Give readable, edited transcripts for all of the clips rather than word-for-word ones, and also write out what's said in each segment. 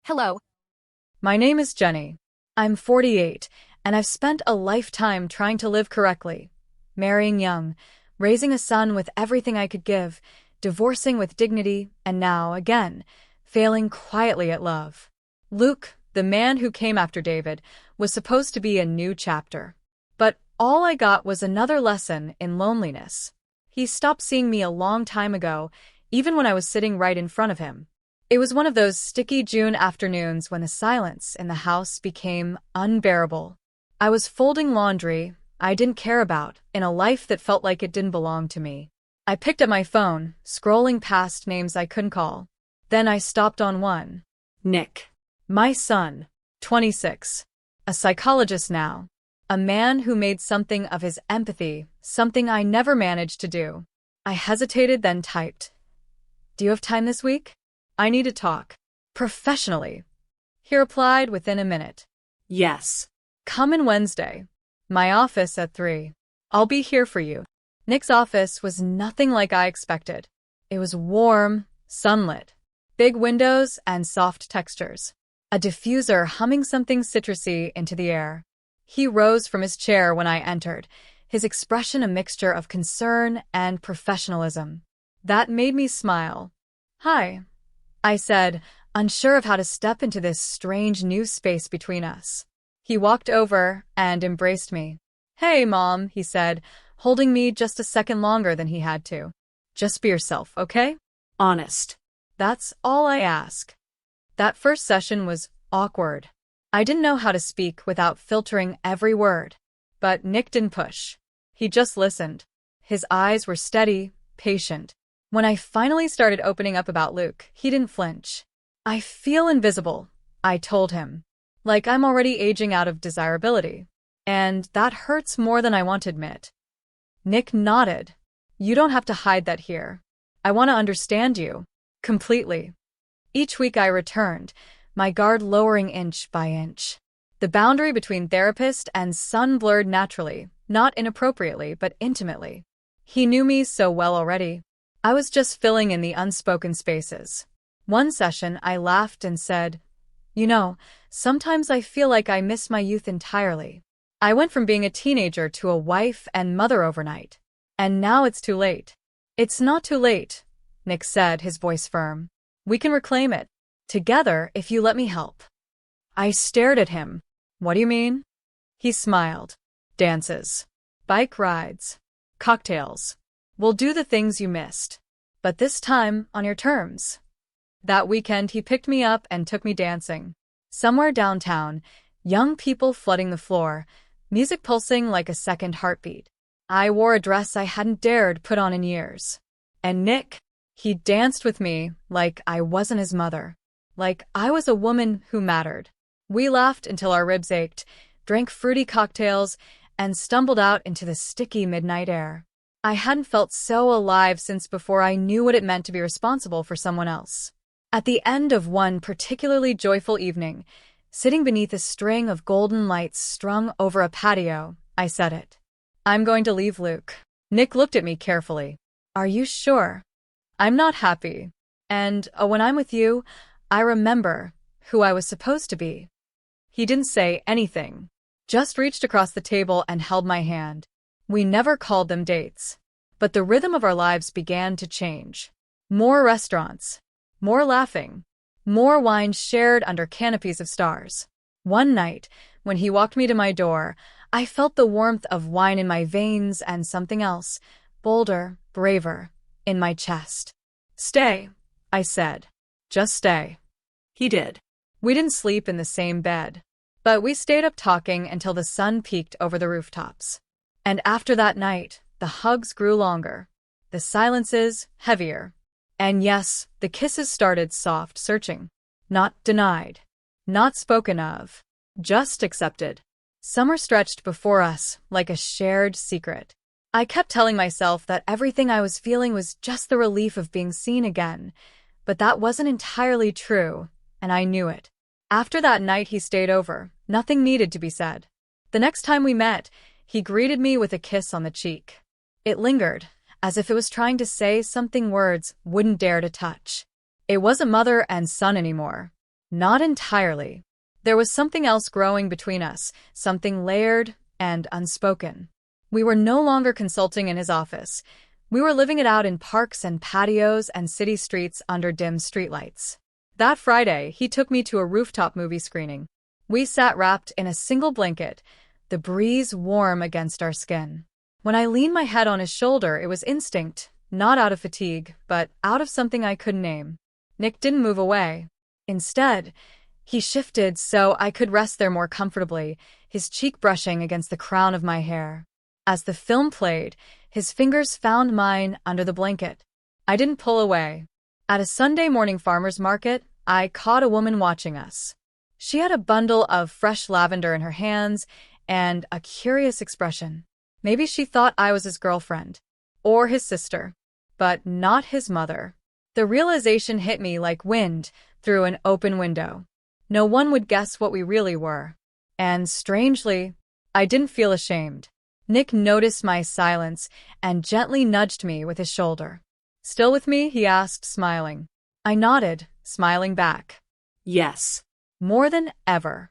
Hello. My name is Jenny. I'm 48, and I've spent a lifetime trying to live correctly. Marrying young, raising a son with everything I could give, divorcing with dignity, and now, again, failing quietly at love. Luke, the man who came after David, was supposed to be a new chapter. But all I got was another lesson in loneliness. He stopped seeing me a long time ago, even when I was sitting right in front of him. It was one of those sticky June afternoons when the silence in the house became unbearable. I was folding laundry I didn't care about in a life that felt like it didn't belong to me. I picked up my phone, scrolling past names I couldn't call. Then I stopped on one. Nick. My son, 26. A psychologist now. A man who made something of his empathy, something I never managed to do. I hesitated, then typed, "Do you have time this week? I need to talk. Professionally." He replied within a minute. "Yes. Come in Wednesday. My office at 3. I'll be here for you." Nick's office was nothing like I expected. It was warm, sunlit, big windows and soft textures. A diffuser humming something citrusy into the air. He rose from his chair when I entered, his expression a mixture of concern and professionalism. That made me smile. "Hi," I said, unsure of how to step into this strange new space between us. He walked over and embraced me. "Hey, Mom," he said, holding me just a second longer than he had to. "Just be yourself, okay? Honest. That's all I ask." That first session was awkward. I didn't know how to speak without filtering every word. But Nick didn't push. He just listened. His eyes were steady, patient. When I finally started opening up about Luke, he didn't flinch. "I feel invisible," I told him. "Like I'm already aging out of desirability. And that hurts more than I want to admit." Nick nodded. "You don't have to hide that here. I want to understand you. Completely." Each week I returned, my guard lowering inch by inch. The boundary between therapist and son blurred naturally, not inappropriately, but intimately. He knew me so well already. I was just filling in the unspoken spaces. One session, I laughed and said, "You know, sometimes I feel like I miss my youth entirely. I went from being a teenager to a wife and mother overnight. And now it's too late." "It's not too late," Nick said, his voice firm. "We can reclaim it. Together, if you let me help." I stared at him. "What do you mean?" He smiled. "Dances. Bike rides. Cocktails. We'll do the things you missed. But this time, on your terms." That weekend, he picked me up and took me dancing. Somewhere downtown, young people flooding the floor, music pulsing like a second heartbeat. I wore a dress I hadn't dared put on in years. And Nick, he danced with me like I wasn't his mother. Like I was a woman who mattered. We laughed until our ribs ached, drank fruity cocktails, and stumbled out into the sticky midnight air. I hadn't felt so alive since before I knew what it meant to be responsible for someone else. At the end of one particularly joyful evening, sitting beneath a string of golden lights strung over a patio, I said it. "I'm going to leave Luke." Nick looked at me carefully. "Are you sure?" "I'm not happy. And when I'm with you, I remember who I was supposed to be." He didn't say anything, just reached across the table and held my hand. We never called them dates. But the rhythm of our lives began to change. More restaurants. More laughing. More wine shared under canopies of stars. One night, when he walked me to my door, I felt the warmth of wine in my veins and something else, bolder, braver, in my chest. "Stay," I said. "Just stay." He did. We didn't sleep in the same bed. But we stayed up talking until the sun peeked over the rooftops. And after that night, the hugs grew longer, the silences heavier. And yes, the kisses started soft searching. Not denied. Not spoken of. Just accepted. Summer stretched before us like a shared secret. I kept telling myself that everything I was feeling was just the relief of being seen again. But that wasn't entirely true, and I knew it. After that night he stayed over, nothing needed to be said. The next time we met, he greeted me with a kiss on the cheek. It lingered, as if it was trying to say something words wouldn't dare to touch. It wasn't mother and son anymore. Not entirely. There was something else growing between us, something layered and unspoken. We were no longer consulting in his office. We were living it out in parks and patios and city streets under dim streetlights. That Friday, he took me to a rooftop movie screening. We sat wrapped in a single blanket, the breeze warm against our skin. When I leaned my head on his shoulder, it was instinct, not out of fatigue, but out of something I couldn't name. Nick didn't move away. Instead, he shifted so I could rest there more comfortably, his cheek brushing against the crown of my hair. As the film played, his fingers found mine under the blanket. I didn't pull away. At a Sunday morning farmer's market, I caught a woman watching us. She had a bundle of fresh lavender in her hands and a curious expression. Maybe she thought I was his girlfriend. Or his sister. But not his mother. The realization hit me like wind through an open window. No one would guess what we really were. And strangely, I didn't feel ashamed. Nick noticed my silence and gently nudged me with his shoulder. "Still with me?" he asked, smiling. I nodded, smiling back. Yes. More than ever.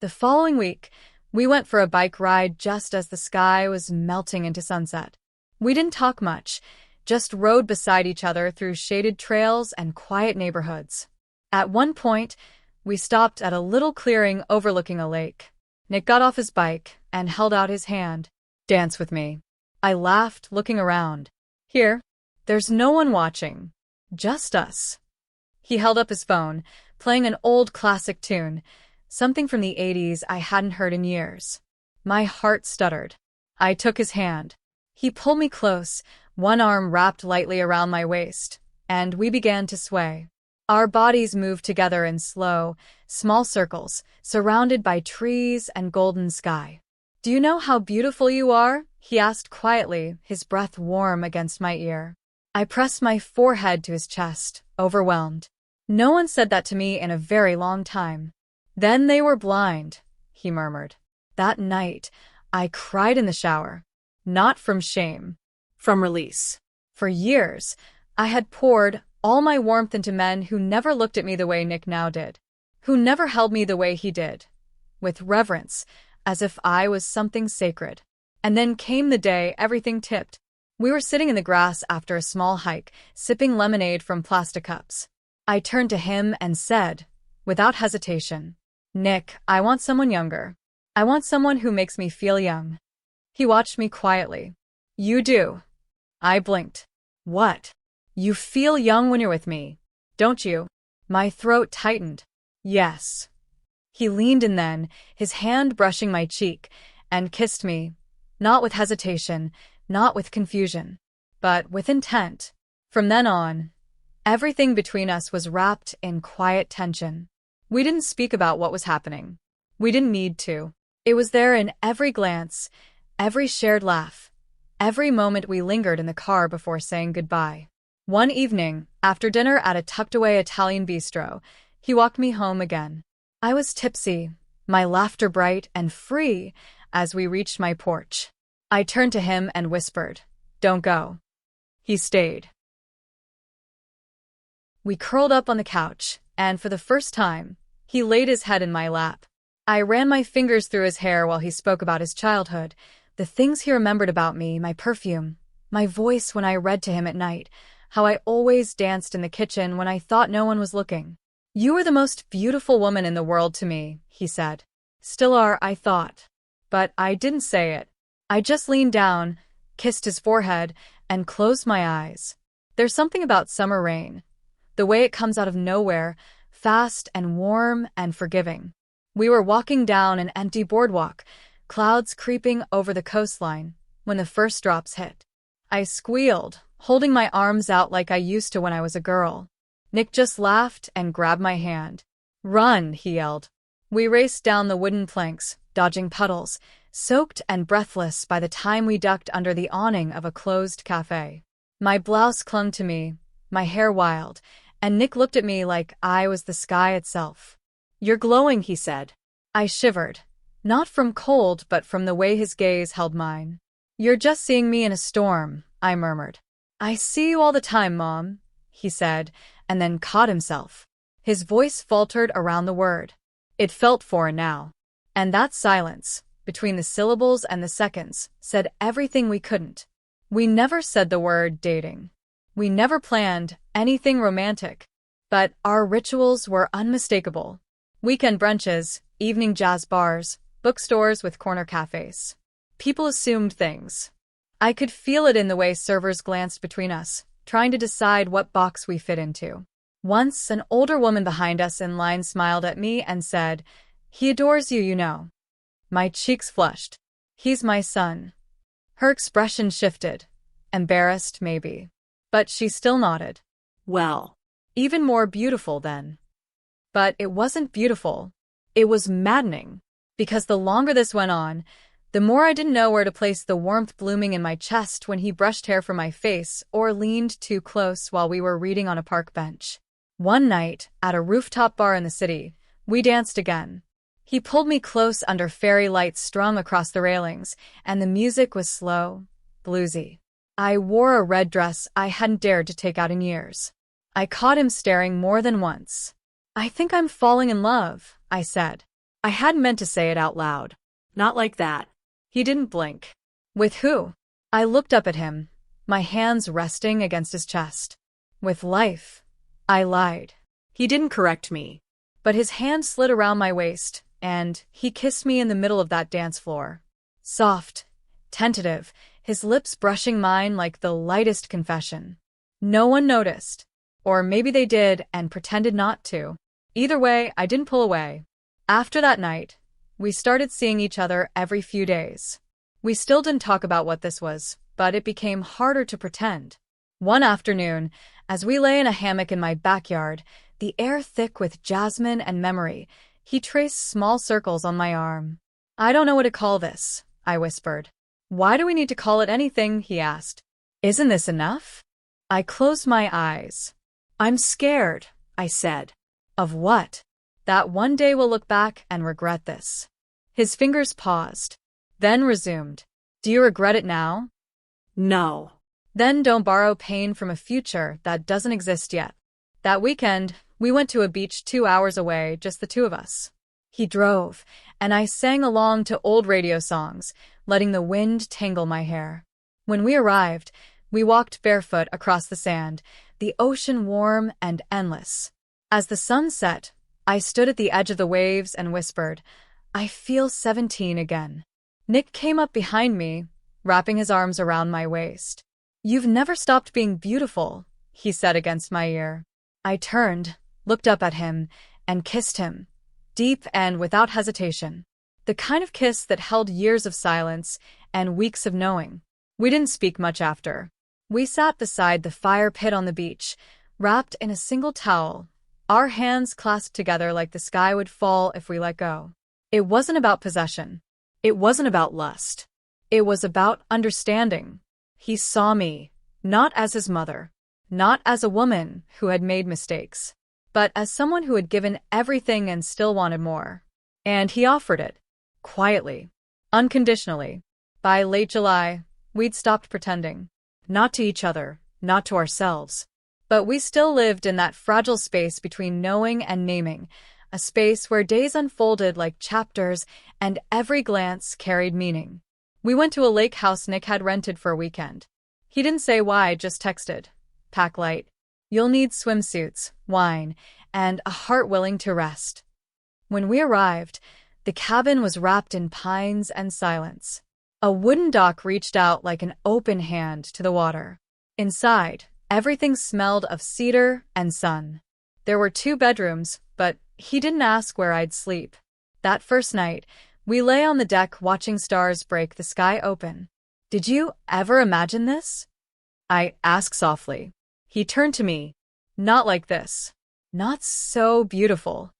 The following week, we went for a bike ride just as the sky was melting into sunset. We didn't talk much, just rode beside each other through shaded trails and quiet neighborhoods. At one point, we stopped at a little clearing overlooking a lake. Nick got off his bike and held out his hand. "Dance with me." I laughed, looking around. "Here, there's no one watching. Just us." He held up his phone, playing an old classic tune, something from the 80s I hadn't heard in years. My heart stuttered. I took his hand. He pulled me close, one arm wrapped lightly around my waist, and we began to sway. Our bodies moved together in slow, small circles, surrounded by trees and golden sky. "Do you know how beautiful you are?" he asked quietly, his breath warm against my ear. I pressed my forehead to his chest, overwhelmed. No one said that to me in a very long time. "Then they were blind," he murmured. That night, I cried in the shower. Not from shame. From release. For years, I had poured all my warmth into men who never looked at me the way Nick now did, who never held me the way he did, with reverence, as if I was something sacred. And then came the day everything tipped. We were sitting in the grass after a small hike, sipping lemonade from plastic cups. I turned to him and said, without hesitation, "Nick, I want someone younger. I want someone who makes me feel young." He watched me quietly. "You do." I blinked. "What?" "You feel young when you're with me, don't you?" My throat tightened. "Yes." He leaned in then, his hand brushing my cheek, and kissed me, not with hesitation, not with confusion, but with intent. From then on, everything between us was wrapped in quiet tension. We didn't speak about what was happening. We didn't need to. It was there in every glance, every shared laugh, every moment we lingered in the car before saying goodbye. One evening, after dinner at a tucked-away Italian bistro, he walked me home again. I was tipsy, my laughter bright and free as we reached my porch. I turned to him and whispered, "Don't go." He stayed. We curled up on the couch, and for the first time, he laid his head in my lap. I ran my fingers through his hair while he spoke about his childhood, the things he remembered about me, my perfume, my voice when I read to him at night, how I always danced in the kitchen when I thought no one was looking. "You were the most beautiful woman in the world to me," he said. "Still are, I thought." But I didn't say it. I just leaned down, kissed his forehead, and closed my eyes. There's something about summer rain, the way it comes out of nowhere, fast and warm and forgiving. We were walking down an empty boardwalk, clouds creeping over the coastline, when the first drops hit. I squealed, holding my arms out like I used to when I was a girl. Nick just laughed and grabbed my hand. "Run," he yelled. We raced down the wooden planks, dodging puddles, soaked and breathless by the time we ducked under the awning of a closed cafe. My blouse clung to me, my hair wild, and Nick looked at me like I was the sky itself. "You're glowing," he said. I shivered, not from cold but from the way his gaze held mine. "You're just seeing me in a storm," I murmured. "I see you all the time, Mom," he said, and then caught himself. His voice faltered around the word. It felt foreign now. And that silence, between the syllables and the seconds, said everything we couldn't. We never said the word dating. We never planned anything romantic. But our rituals were unmistakable. Weekend brunches, evening jazz bars, bookstores with corner cafes. People assumed things. I could feel it in the way servers glanced between us, trying to decide what box we fit into. Once, an older woman behind us in line smiled at me and said, "He adores you, you know." My cheeks flushed. "He's my son." Her expression shifted. Embarrassed, maybe. But she still nodded. Well, Even more beautiful then. But it wasn't beautiful. It was maddening. Because the longer this went on, the more I didn't know where to place the warmth blooming in my chest when he brushed hair from my face or leaned too close while we were reading on a park bench. One night, at a rooftop bar in the city, we danced again. He pulled me close under fairy lights strung across the railings, and the music was slow, bluesy. I wore a red dress I hadn't dared to take out in years. I caught him staring more than once. "I think I'm falling in love," I said. I hadn't meant to say it out loud. not like that. He didn't blink. "With who?" I looked up at him, my hands resting against his chest. "With life," I lied. He didn't correct me. But his hand slid around my waist, and he kissed me in the middle of that dance floor. Soft, tentative, his lips brushing mine like the lightest confession. No one noticed. Or maybe they did and pretended not to. Either way, I didn't pull away. After that night, we started seeing each other every few days. We still didn't talk about what this was, but it became harder to pretend. One afternoon, as we lay in a hammock in my backyard, the air thick with jasmine and memory, he traced small circles on my arm. "I don't know what to call this," I whispered. "Why do we need to call it anything?" he asked. "Isn't this enough?" I closed my eyes. "I'm scared," I said. "Of what?" "That one day we'll look back and regret this." His fingers paused, then resumed. "Do you regret it now?" No. "Then don't borrow pain from a future that doesn't exist yet." That weekend, we went to a beach 2 hours away, just the two of us. He drove, and I sang along to old radio songs, letting the wind tangle my hair. When we arrived, we walked barefoot across the sand, the ocean warm and endless. As the sun set, I stood at the edge of the waves and whispered, "I feel 17 again." Nick came up behind me, wrapping his arms around my waist. "You've never stopped being beautiful," he said against my ear. I turned, looked up at him, and kissed him, deep and without hesitation. The kind of kiss that held years of silence and weeks of knowing. We didn't speak much after. We sat beside the fire pit on the beach, wrapped in a single towel, our hands clasped together like the sky would fall if we let go. It wasn't about possession. It wasn't about lust. It was about understanding. He saw me, not as his mother, not as a woman who had made mistakes, but as someone who had given everything and still wanted more. And he offered it, quietly, unconditionally. By late July, we'd stopped pretending. Not to each other, not to ourselves. But we still lived in that fragile space between knowing and naming, a space where days unfolded like chapters and every glance carried meaning. We went to a lake house Nick had rented for a weekend. He didn't say why, just texted, "Pack light. You'll need swimsuits, wine, and a heart willing to rest." When we arrived, the cabin was wrapped in pines and silence. A wooden dock reached out like an open hand to the water. Inside, everything smelled of cedar and sun. There were 2 bedrooms, but he didn't ask where I'd sleep. That first night, we lay on the deck watching stars break the sky open. "Did you ever imagine this?" I asked softly. He turned to me. "Not like this. Not so beautiful."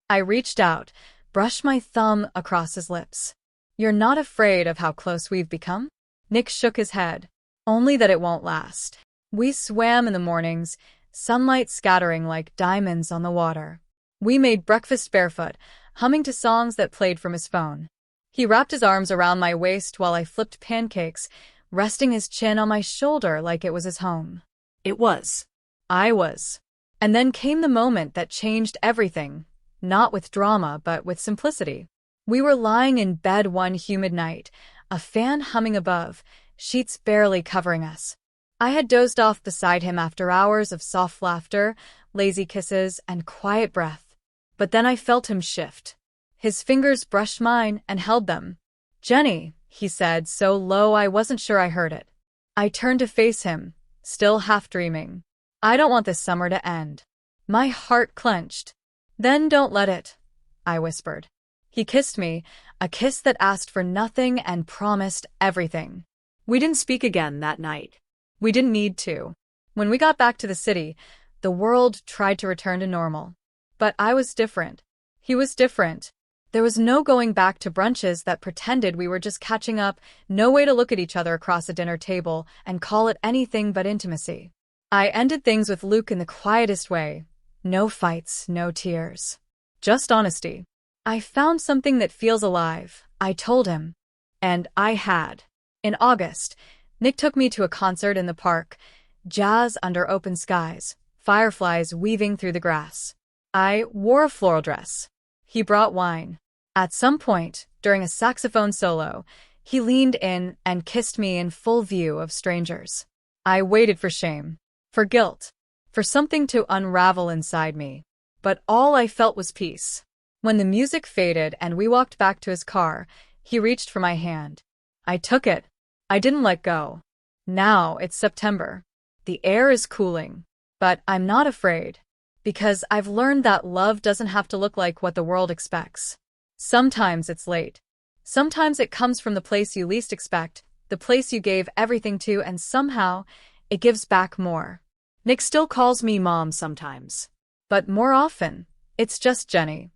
I reached out, brushed my thumb across his lips. "You're not afraid of how close we've become?" Nick shook his head. "Only that it won't last." We swam in the mornings, sunlight scattering like diamonds on the water. We made breakfast barefoot, humming to songs that played from his phone. He wrapped his arms around my waist while I flipped pancakes, resting his chin on my shoulder like it was his home. It was. I was. And then came the moment that changed everything, not with drama, but with simplicity. We were lying in bed one humid night, a fan humming above, sheets barely covering us. I had dozed off beside him after hours of soft laughter, lazy kisses, and quiet breath. But then I felt him shift. His fingers brushed mine and held them. "Jenny," he said, so low I wasn't sure I heard it. I turned to face him, still half dreaming. "I don't want this summer to end." My heart clenched. "Then don't let it," I whispered. He kissed me, a kiss that asked for nothing and promised everything. We didn't speak again that night. We didn't need to. When we got back to the city, the world tried to return to normal. But I was different. He was different. There was no going back to brunches that pretended we were just catching up, no way to look at each other across a dinner table and call it anything but intimacy. I ended things with Luke in the quietest way. No fights, no tears. Just honesty. "I found something that feels alive," I told him. And I had. In August, Nick took me to a concert in the park. Jazz under open skies, fireflies weaving through the grass. I wore a floral dress. He brought wine. At some point, during a saxophone solo, he leaned in and kissed me in full view of strangers. I waited for shame, for guilt, for something to unravel inside me. But all I felt was peace. When the music faded and we walked back to his car, he reached for my hand. I took it. I didn't let go. Now it's September. The air is cooling. But I'm not afraid. Because I've learned that love doesn't have to look like what the world expects. Sometimes it's late. Sometimes it comes from the place you least expect, the place you gave everything to, and somehow it gives back more. Nick still calls me Mom sometimes. But more often, it's just Jenny.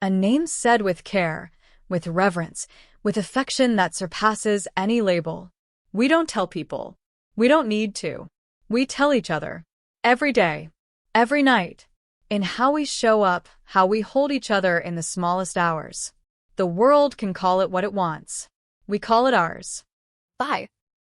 A name said with care, with reverence, with affection that surpasses any label. We don't tell people. We don't need to. We tell each other. Every day. Every night. In how we show up, how we hold each other in the smallest hours. The world can call it what it wants. We call it ours. Bye.